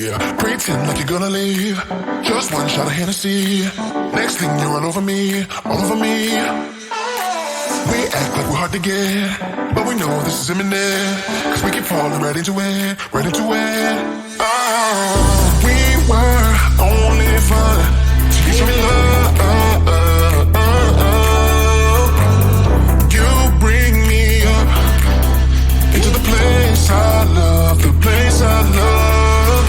Yeah, pretend like you're gonna leave. Just one shot of Hennessy. Next thing you're all over me, all over me. We act like we're hard to get, but we know this is imminent. Cause we keep falling right into it, right into it. Oh, we were only fun till you show me love. You bring me up into the place I love, the place I love.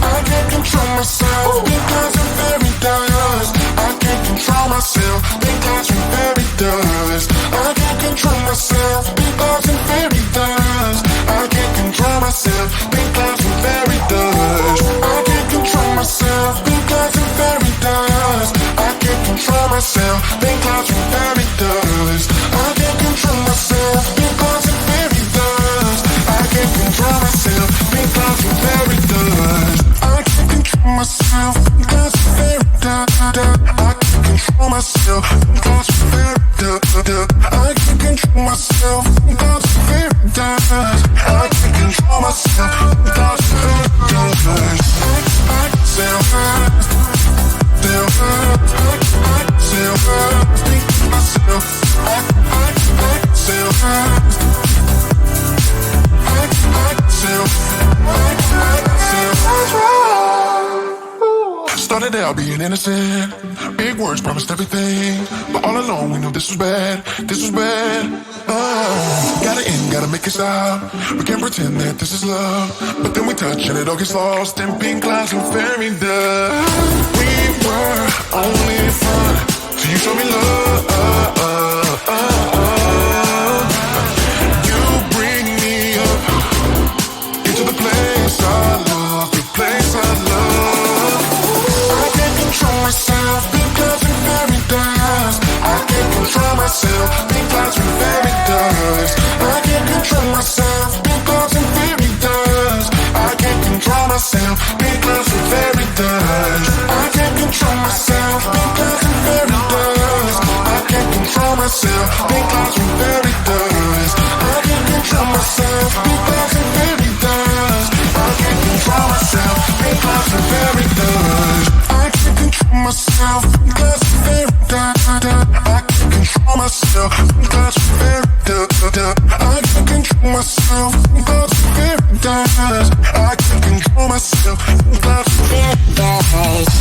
I can't control myself because I'm very dust. I can't control myself because I'm very dust. I can't control myself because I'm very dust. I can't control myself because I'm very dust. I can't control myself because I'm very dust. I can't control myself because I'm very dust. I can't control myself because I'm very dust. I can't control myself because I'm very dust. I can't control myself because I'm very dust. I can't control myself because I'm very dust. I can't control myself because I'm very dust. I can't control myself because I'm very dust. I self think myself. Started out being innocent. Big words promised everything, but all along we knew this was bad. This was bad. Gotta end, gotta make it stop. We can't pretend that this is love, but then we touch and it all gets lost in pink clouds and fairy dust. We were only fun till you show me love. You bring me up into the place I love, the place I love. I can't control myself because I'm very dust. I can't control myself because I'm very dust. I can't control myself because I'm very dust. I can't control myself because I'm very dust. I can't control myself because I'm very dust. I can't control myself because I'm very dust. I can't control myself because I'm very dust. I can't control myself because I'm very dust. I can't control myself because I'm very dust. I can't control myself because I'm very dust. I can't control myself because I'm very dust. I can't control myself because I'm very dust.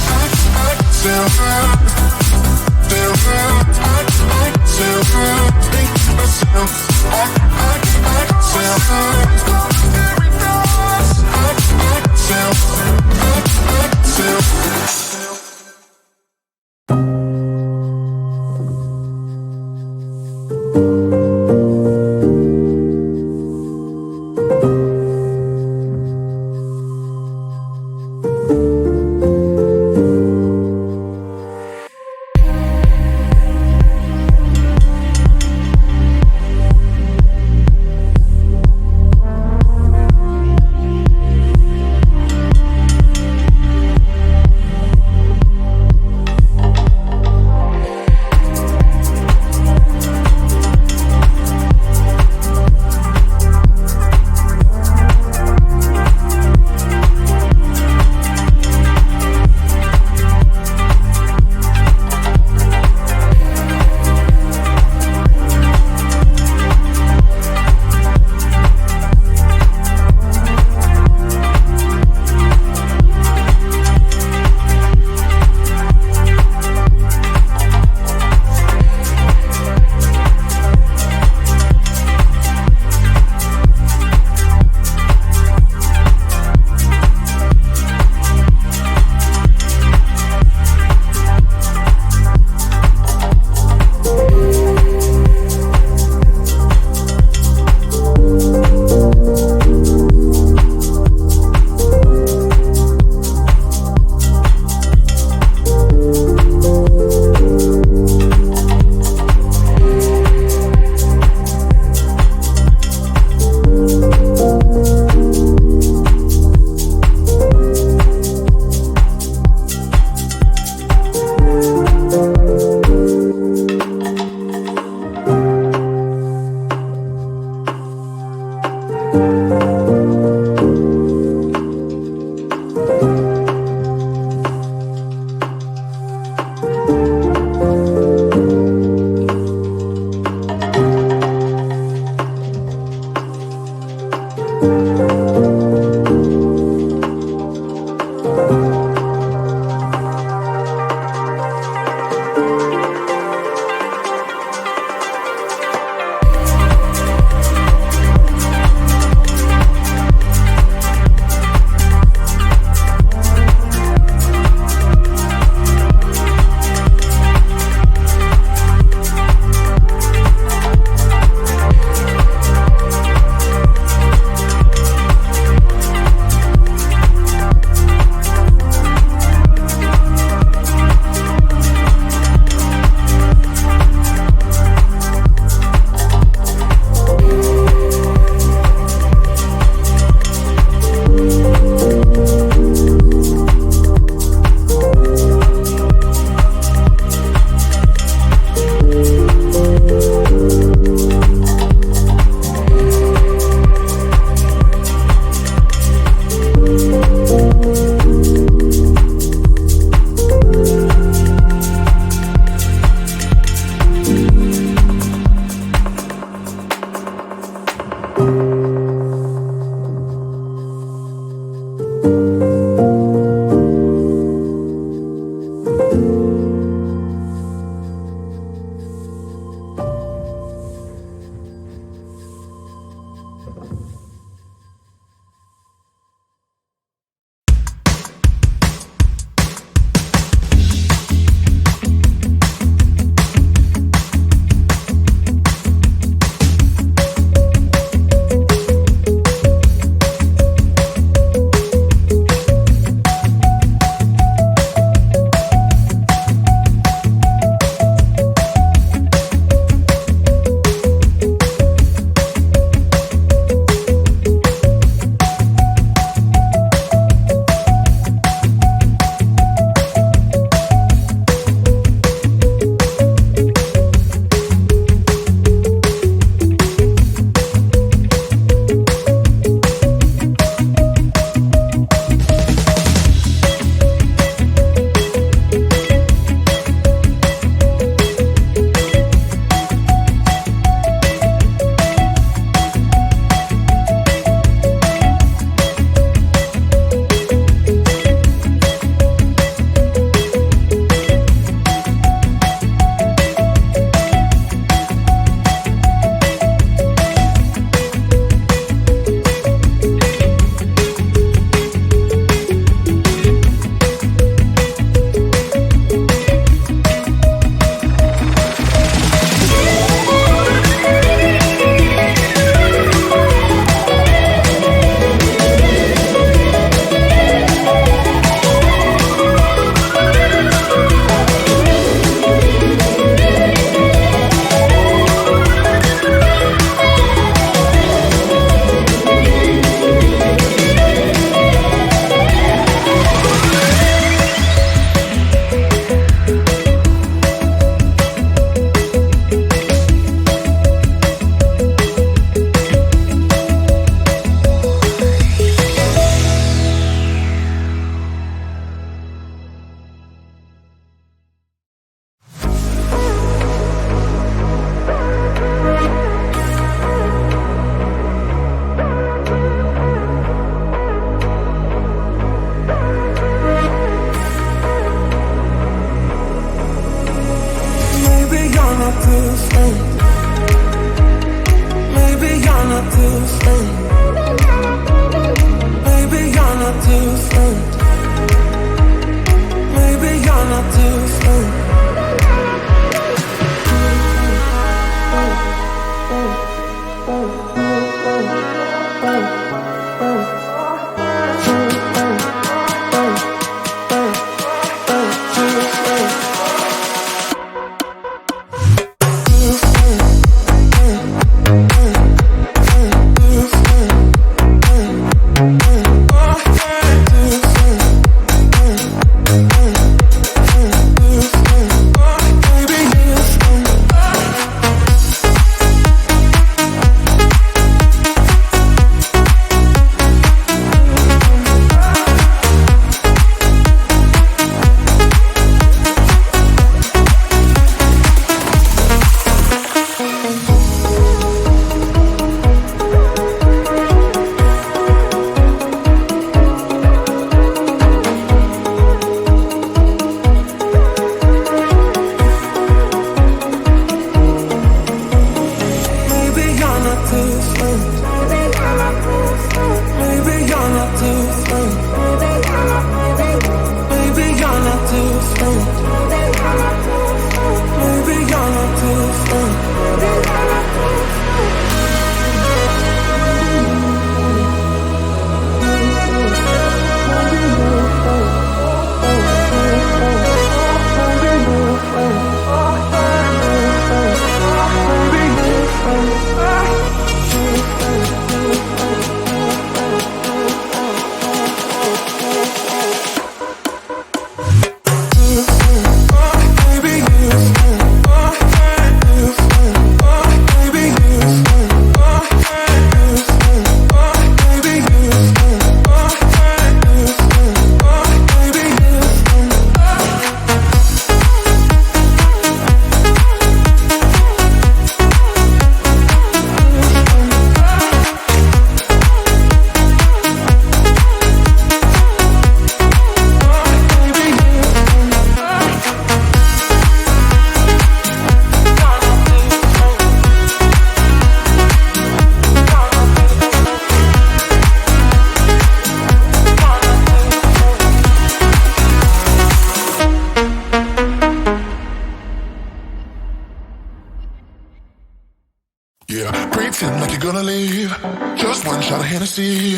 fantasy.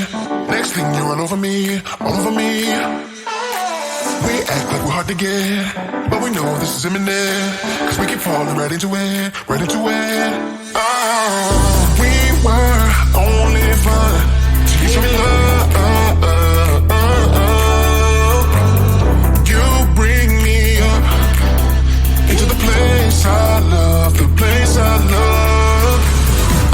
Next thing you run over me, all over me. We act like we're hard to get, but we know this is imminent. Cause we keep falling right into it, right into it. Oh, we were only fun till you show me love. You bring me up into the place I love, the place I love.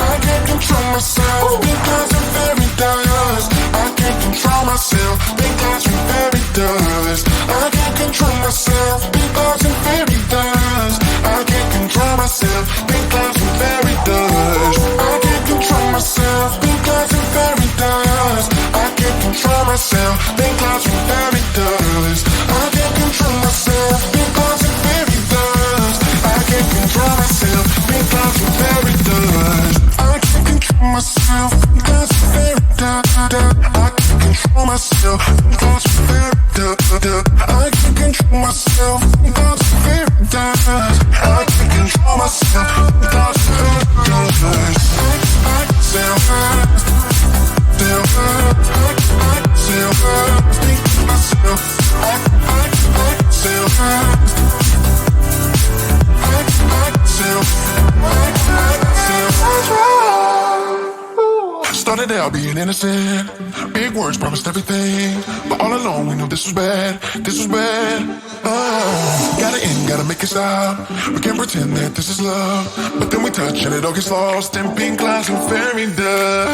I can't control myself because I'm very dust. I can't control myself because I'm very dust. I can't control myself because I'm very dust. I can't control myself because I'm very dust. I can't control myself because I'm very dust. I can't control myself because I'm very dust. I can't control myself because I'm very dust. I can't control myself because I'm very dust. I can't control myself because I'm very dust. I can't control myself because I'm very dust. I can't control myself because I'm very dust. I can't control myself because I'm very dust. I still hurt, still hurt. I still hurt, think myself. I still hurt. Started out being innocent. Big words promised everything, but all along we knew this was bad. This was bad. Gotta end, gotta make it stop. We can't pretend that this is love, but then we touch and it all gets lost in pink clouds and fairy dust.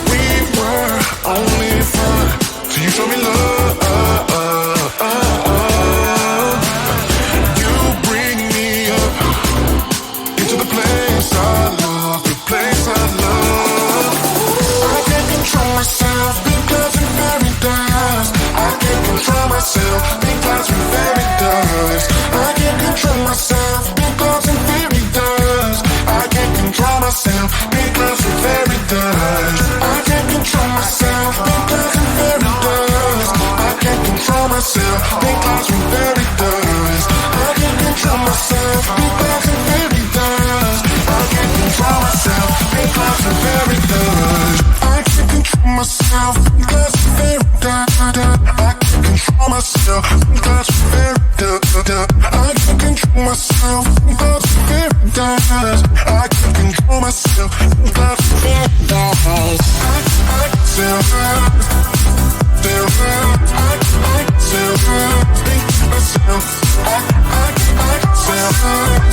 We were only fun till you showed me love. You bring me up into the place I love, the place I love. I can't control myself because I'm very dust. I can't control myself because I'm very dust. I can't control myself because I'm very dust. I can't control myself because I'm very dust. I can't control myself because I'm very dust. I can't control myself because I'm very dust. I can't control myself because I'm very dust. I can't control myself because I'm very dust. I can't control myself because I'm very dust. I can't control myself because I'm very dust. I can't control myself because I'm very dust. I can't control myself because I'm very dust. I still hurt, still hurt. I still hurt, think myself. I still hurt.